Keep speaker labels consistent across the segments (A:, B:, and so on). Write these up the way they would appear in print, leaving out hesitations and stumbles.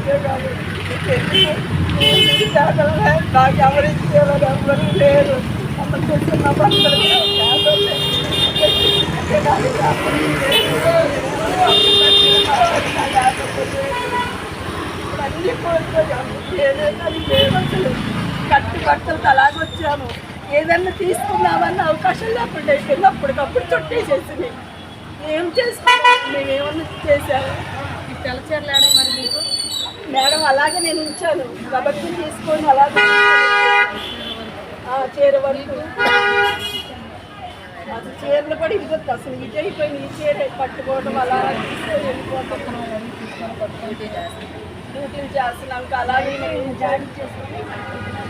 A: ఉద్యోగాలు నాకు ఎవరు ఇచ్చేవారు ఎవరు లేరు. అమ్మ చూస్తున్న భర్తలు అన్ని కోల్పోయాము. ఏదైనా లేవు అసలు. కట్టు బట్టలతో అలాగొచ్చాము. ఏదన్నా తీసుకుందామన్న అవకాశం లేకుండా అయిపోయింది. అప్పటికప్పుడు చుట్టేసేసింది. ఏం చేసుకున్నాం? మేము ఏమన్నా చేశాము?
B: ఈ తెల్లచీరలాడే మరి మీకు
A: మేడం అలాగే నేను ఉంచాను. కాబట్టి తీసుకొని అలాగే చీర వరకు అసలు చీరలు కూడా ఇవ్వద్దు. అసలు ఇది అయిపోయింది. ఈ చీర పట్టుకోవడం అలా తీసుకొని వెళ్ళిపోతాం. డ్యూటీలు చేస్తున్నాం. అలాగే మేము జాయిన్ చేసుకుని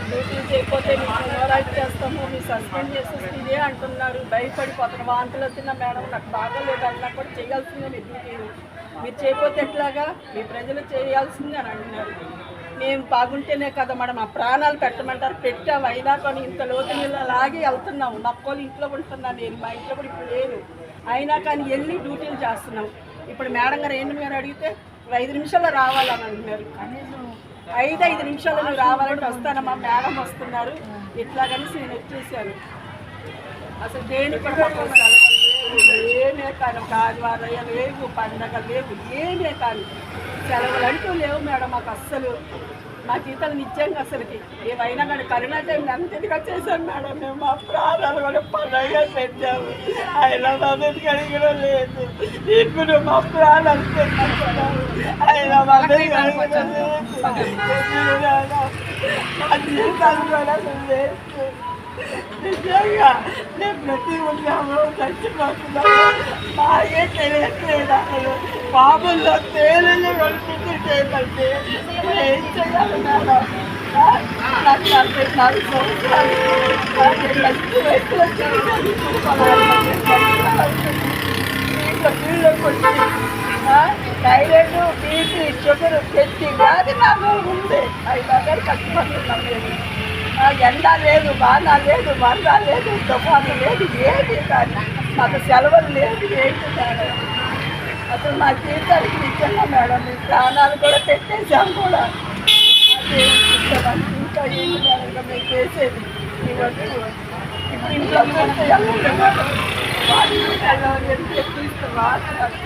A: డ్యూటీలు చేయకపోతే మేము ఓవరాక్ట్ చేస్తాము, మీరు సస్పెండ్ చేసేసి ఇదే అంటున్నారు. భయపడిపోతాను. వాంతులు వచ్చిన మేడం నాకు బాగాలేదు అన్నా కూడా చేయాల్సిందే మీరు డ్యూటీలు. మీరు చేయకపోతే ఎట్లాగా? మీ ప్రజలు చేయాల్సిందే అని అంటున్నారు. మేము బాగుంటేనే కదా మేడం మా ప్రాణాలు పెట్టమంటారు. పెట్టాము. అయినా కానీ ఇంత లోతు నీళ్ళు అలాగే వెళ్తున్నాము. నక్కోళ్ళు ఇంట్లో ఉంటున్నాను నేను. మా ఇంట్లో కూడా ఇప్పుడు లేను. అయినా కానీ వెళ్ళి డ్యూటీలు చేస్తున్నాం. ఇప్పుడు మేడం గారు ఏంటి మీరు అడిగితే 5 నిమిషాల్లో రావాలని అంటున్నారు. 5 నిమిషాలు నువ్వు రావాలంటే వస్తానమ్మా, మేడం వస్తున్నారు ఇట్లాగని నేను వచ్చేసాను. అసలు దేని కూడా ఏమే కానీ ఆదివారం లేవు, పండగ లేవు, ఏమే కానీ సెలవులు అంటూ లేవు మేడం మాకు అస్సలు. మా జీతాలు నిజంగా అసలుకి ఏమైనా కానీ కరోనా టైంలో అంతటిగా చేశాం మేడం. మేము మా ప్రాణాలు కూడా పండగగా పెట్టాము. హైదరాబాద్ కడిగిన లేదు. ఇప్పుడు మా ప్రాణాలు పెట్టాము. హైదరాబాద్ కడిగిన లేదు. మా జీతాలు కూడా లేదు. నిజంగా నేను ప్రతి ఉన్నాము చచ్చిపోతున్నాము. మాకే తెలియట్లేదు. అసలు బాబుల్లో తేలిని కనిపించి చేయగలితే ఏం చేయాలి మేడం? నాకు 44 సంవత్సరాలు. మంచి వయసులో నీళ్ళు కొట్టి థైరాయిడ్, బీపీ, షుగర్, ప్రతి వ్యాధి నాకు ఉంది. అయినా కానీ కష్టపడుతున్నాం మేము. ఎండ లేదు, వాన లేదు, వరద లేదు, తుఫాను లేదు, ఏది కానీ మాకు సెలవులు లేదు. ఏంటి మేడం? అసలు మా జీవితానికి నిజంగా మేడం మీ ప్రాణాలు కూడా పెట్టేసాం కూడా. ఇంకా ఏంటి మేడం మేము చేసేది? ఇప్పుడు ఇంట్లో చూస్తే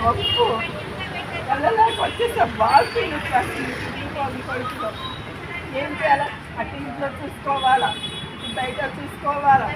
A: గొప్ప వెళ్ళలేక వచ్చేసాం. బాగా కడుపులో ఏం చేయాలి? అటు ఇంట్లో చూసుకోవాలా, బయట చూసుకోవాలా.